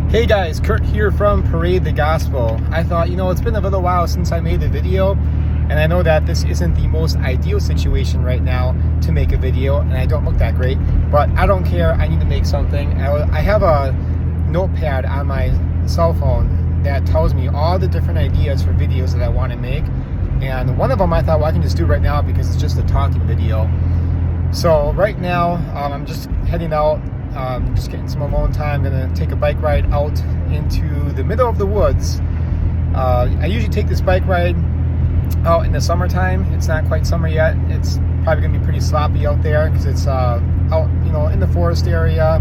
Hey guys, Kurt here from Parade the Gospel. I thought, it's been a little while since I made a video, and I know that this isn't the most ideal situation right now to make a video, and I don't look that great, but I don't care. I need to make something. I have a notepad on my cell phone that tells me all the different ideas for videos that I want to make, and one of them I thought, well, I can just do right now because it's just a talking video. So right now, I'm just heading out. Just getting some alone time. I'm gonna take a bike ride out into the middle of the woods. I usually take this bike ride out in the summertime. It's not quite summer yet. It's probably gonna be pretty sloppy out there because it's out, in the forest area,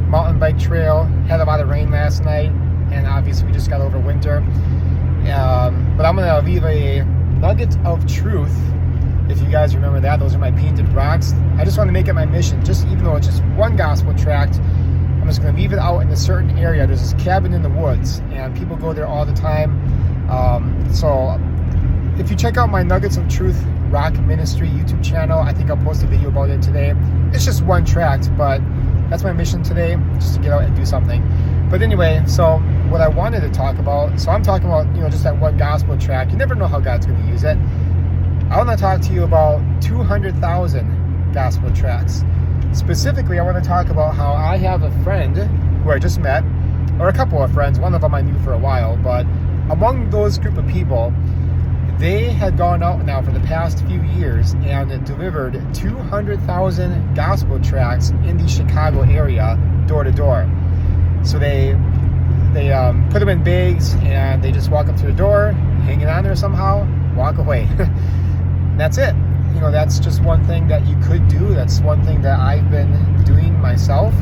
mountain bike trail. Had a lot of rain last night, and obviously we just got over winter. But I'm gonna leave a nugget of truth. If you guys remember that, those are my painted rocks. I just want to make it my mission, just even though it's just one gospel tract, I'm just going to leave it out in a certain area. There's this cabin in the woods, and people go there all the time. So if you check out my Nuggets of Truth Rock Ministry YouTube channel, I think I'll post a video about it today. It's just one tract, but that's my mission today, just to get out and do something. But anyway, so what I wanted to talk about, so I'm talking about, just that one gospel tract. You never know how God's going to use it. I want to talk to you about 200,000 gospel tracts. Specifically, I want to talk about how I have a friend who I just met, or a couple of friends. One of them I knew for a while, but among those group of people, they had gone out now for the past few years and delivered 200,000 gospel tracts in the Chicago area, door to door. So they put them in bags and they just walk up to the door, hang it on there somehow, walk away. That's it. That's just one thing that you could do. That's one thing that I've been doing myself,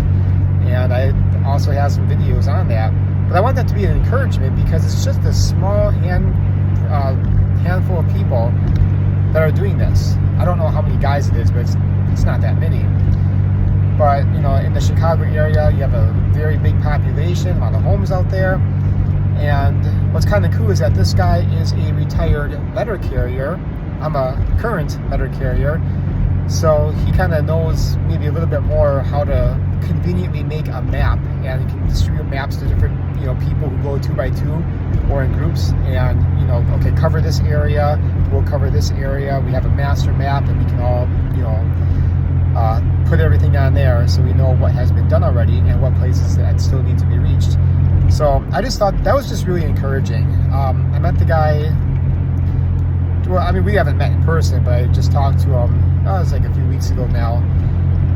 and I also have some videos on that. But I want that to be an encouragement because it's just a small handful of people that are doing this. I don't know how many guys it is, but it's not that many. But in the Chicago area, you have a very big population, a lot of homes out there. And what's kind of cool is that this guy is a retired letter carrier. I'm a current letter carrier, so he kind of knows maybe a little bit more how to conveniently make a map, and he can distribute maps to different people who go 2x2 or in groups, and okay, cover this area, we'll cover this area. We have a master map, and we can all put everything on there so we know what has been done already and what places that still need to be reached. So I just thought that was just really encouraging. I met the guy. Well, we haven't met in person, but I just talked to him. It was like a few weeks ago now,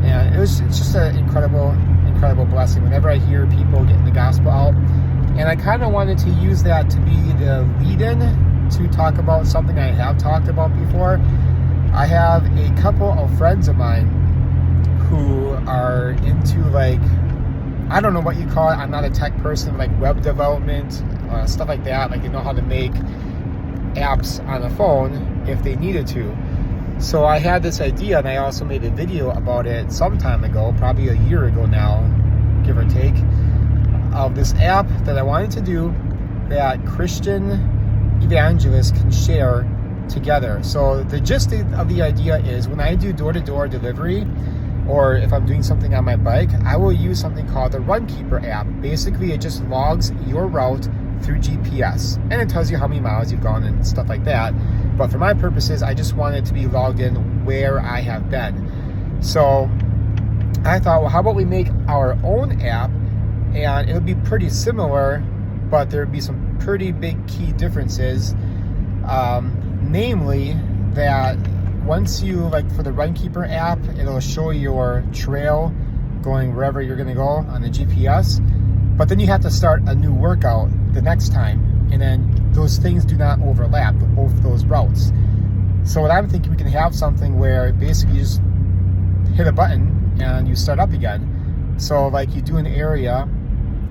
and it's just an incredible blessing whenever I hear people getting the gospel out. And I kind of wanted to use that to be the lead-in to talk about something I have talked about before. I have a couple of friends of mine who are into, I don't know what you call it. I'm not a tech person, like web development, stuff like that. Like, they know how to make apps on the phone if they needed to. So I had this idea, and I also made a video about it some time ago, probably a year ago now, give or take, of this app that I wanted to do that Christian evangelists can share together. So the gist of the idea is, when I do door-to-door delivery, or if I'm doing something on my bike, I will use something called the Runkeeper app. Basically, it just logs your route through GPS, and it tells you how many miles you've gone and stuff like that. But for my purposes, I just want it to be logged in where I have been. So I thought, well, how about we make our own app, and it'll be pretty similar, but there'd be some pretty big key differences. Namely, that once you, for the Runkeeper app, it'll show your trail going wherever you're going to go on the GPS. But then you have to start a new workout the next time, and then those things do not overlap with both those routes. So what I'm thinking, we can have something where basically you just hit a button and you start up again. So you do an area,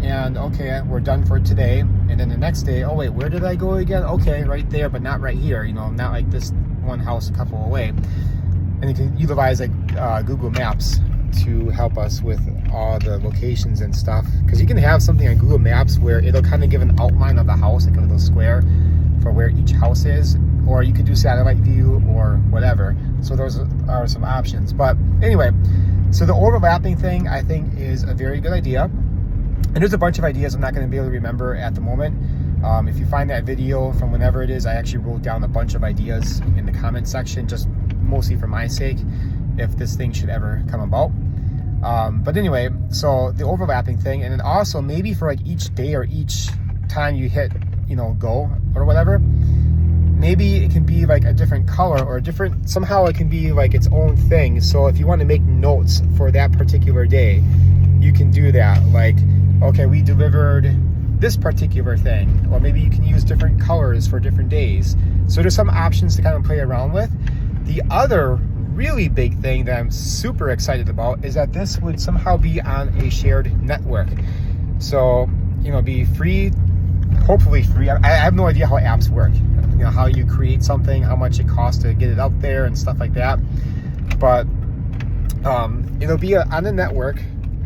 and okay, we're done for today, and then the next day, oh wait, where did I go again? Okay, right there, but not right here, not like this one house a couple away. And you can utilize Google Maps to help us with all the locations and stuff, because you can have something on Google Maps where it'll kind of give an outline of the house, like a little square for where each house is, or you could do satellite view or whatever. So those are some options. But anyway, so the overlapping thing, I think, is a very good idea. And there's a bunch of ideas I'm not going to be able to remember at the moment. If you find that video from whenever it is, I actually wrote down a bunch of ideas in the comment section, just mostly for my sake, if this thing should ever come about. But anyway, so the overlapping thing, and then also maybe for like each day or each time you hit, go or whatever, maybe it can be like a different color or somehow it can be like its own thing. So if you want to make notes for that particular day, you can do that. Like, okay, we delivered this particular thing, or maybe you can use different colors for different days. So there's some options to kind of play around with. The other really big thing that I'm super excited about is that this would somehow be on a shared network. So, be free, hopefully free. I have no idea how apps work, how you create something, how much it costs to get it out there and stuff like that. But it'll be on the network,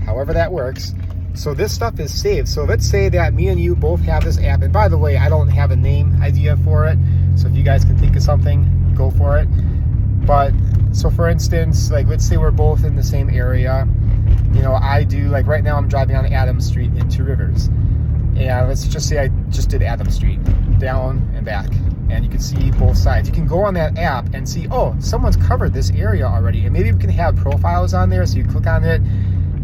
however that works. So this stuff is saved. So let's say that me and you both have this app. And by the way, I don't have a name idea for it. So if you guys can think of something, go for it. But so for instance, like let's say we're both in the same area. I do, like right now I'm driving on Adams Street in Two Rivers. And let's just say I just did Adams Street, down and back. And you can see both sides. You can go on that app and see, oh, someone's covered this area already. And maybe we can have profiles on there. So you click on it,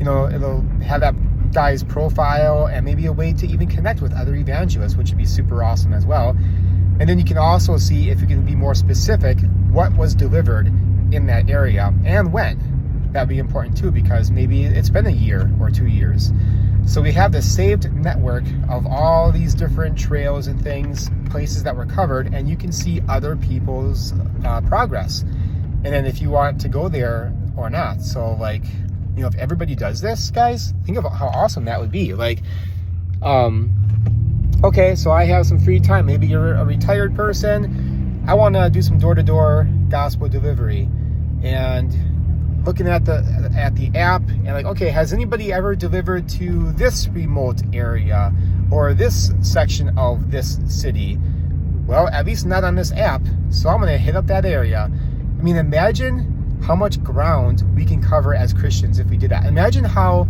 it'll have that guy's profile and maybe a way to even connect with other evangelists, which would be super awesome as well. And then you can also see, if you can be more specific, what was delivered in that area and when. That'd be important too, because maybe it's been a year or 2 years. So we have this saved network of all these different trails and things, places that were covered, and you can see other people's progress. And then if you want to go there or not. So like, if everybody does this, guys, think of how awesome that would be. Like, okay, so I have some free time. Maybe you're a retired person. I want to do some door-to-door gospel delivery. And looking at the app and like, okay, has anybody ever delivered to this remote area or this section of this city? Well, at least not on this app. So I'm going to hit up that area. I mean, imagine how much ground we can cover as Christians if we did that. Imagine how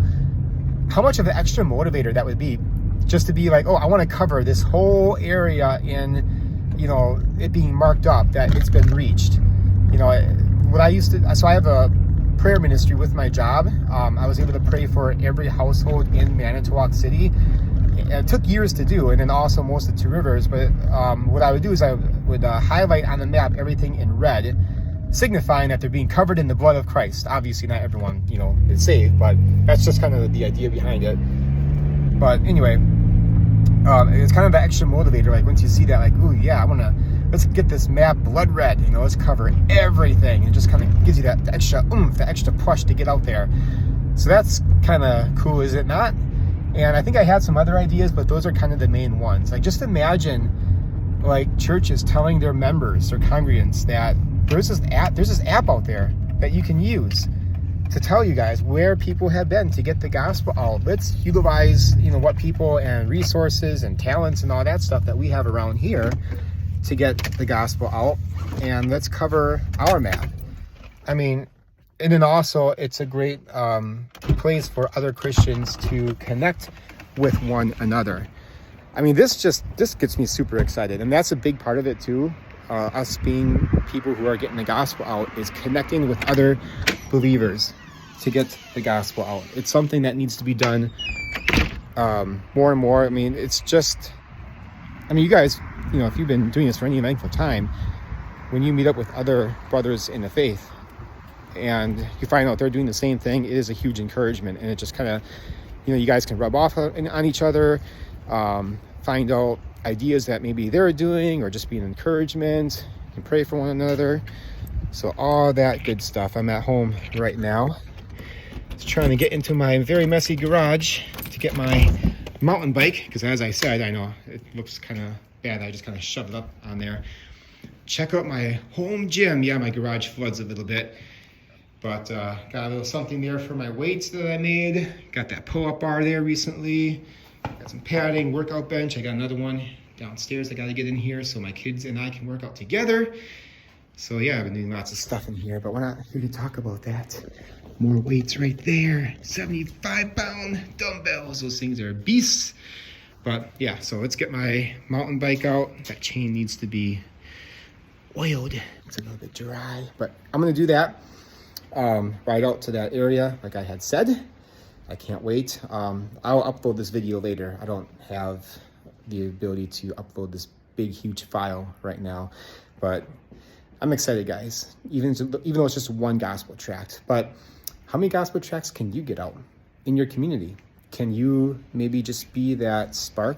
much of an extra motivator that would be, just to be like, oh, I want to cover this whole area in, it being marked up that it's been reached. So I have a prayer ministry with my job. I was able to pray for every household in Manitowoc City. It took years to do, and then also most of Two Rivers. But what I would do is I would highlight on the map everything in red, signifying that they're being covered in the blood of Christ. Obviously, not everyone, is saved, but that's just kind of the idea behind it. But anyway, it's kind of the extra motivator. Like once you see that, like, ooh, yeah, let's get this map blood red. Let's cover everything. It just kind of gives you that extra oomph, the extra push to get out there. So that's kind of cool, is it not? And I think I had some other ideas, but those are kind of the main ones. Like just imagine, like churches telling their members, their congregants, that there's this app out there that you can use to tell you guys where people have been to get the gospel out. Let's utilize, what people and resources and talents and all that stuff that we have around here to get the gospel out, and let's cover our map. I mean, and then also it's a great place for other Christians to connect with one another. I mean, this gets me super excited, and that's a big part of it too. Us being people who are getting the gospel out is connecting with other believers to get the gospel out. It's something that needs to be done more and more. I mean, you guys, if you've been doing this for any length of time, when you meet up with other brothers in the faith and you find out they're doing the same thing, it is a huge encouragement. And it just kind of, you guys can rub off on each other, find out ideas that maybe they're doing, or just be an encouragement. You can pray for one another. So all that good stuff. I'm at home right now, just trying to get into my very messy garage to get my mountain bike, because as I said, I know it looks kind of bad. I just kind of shoved it up on there. Check out my home gym. Yeah, my garage floods a little bit, but got a little something there for my weights that I made. Got that pull-up bar there recently. Got some padding, workout bench. I got another one downstairs I got to get in here so my kids and I can work out together. So yeah, I've been doing lots of stuff in here, but we're not here to talk about that. More weights right there, 75-pound dumbbells. Those things are beasts. But yeah, so let's get my mountain bike out. That chain needs to be oiled. It's a little bit dry, but I'm gonna do that. Ride out to that area like I had said. I can't wait. I'll upload this video later. I don't have the ability to upload this big, huge file right now, but I'm excited, guys, even though it's just one gospel tract. But how many gospel tracts can you get out in your community? Can you maybe just be that spark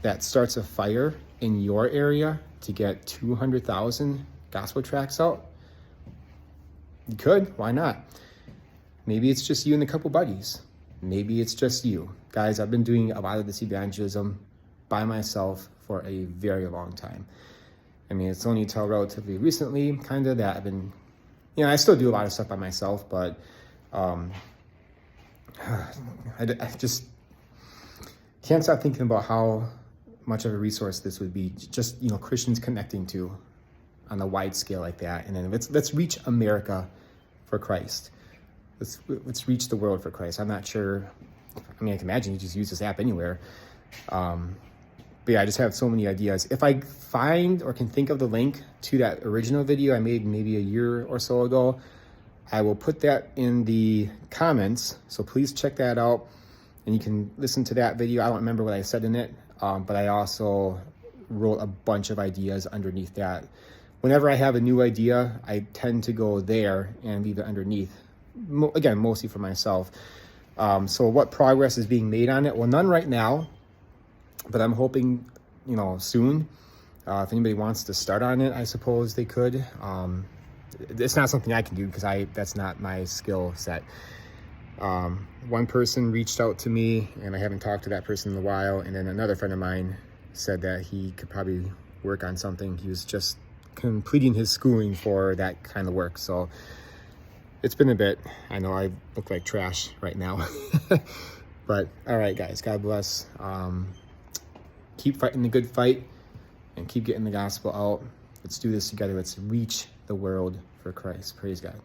that starts a fire in your area to get 200,000 gospel tracts out? You could, why not? Maybe it's just you and a couple buddies. Maybe it's just you. Guys, I've been doing a lot of this evangelism by myself for a very long time. I mean, it's only until relatively recently, kind of, that I've been, I still do a lot of stuff by myself, but I just can't stop thinking about how much of a resource this would be, just, Christians connecting to on a wide scale like that. And then let's reach America for Christ. Let's reach the world for Christ. I'm not sure, I can imagine you just use this app anywhere. But yeah, I just have so many ideas. If I find or can think of the link to that original video I made maybe a year or so ago, I will put that in the comments. So please check that out. And you can listen to that video. I don't remember what I said in it, but I also wrote a bunch of ideas underneath that. Whenever I have a new idea, I tend to go there and leave it underneath. Again, mostly for myself. So what progress is being made on it? Well, none right now. But I'm hoping, soon. If anybody wants to start on it, I suppose they could. It's not something I can do because that's not my skill set. One person reached out to me, and I haven't talked to that person in a while. And then another friend of mine said that he could probably work on something. He was just completing his schooling for that kind of work. So it's been a bit. I know I look like trash right now. But all right, guys, God bless. Keep fighting the good fight and keep getting the gospel out. Let's do this together. Let's reach the world for Christ. Praise God.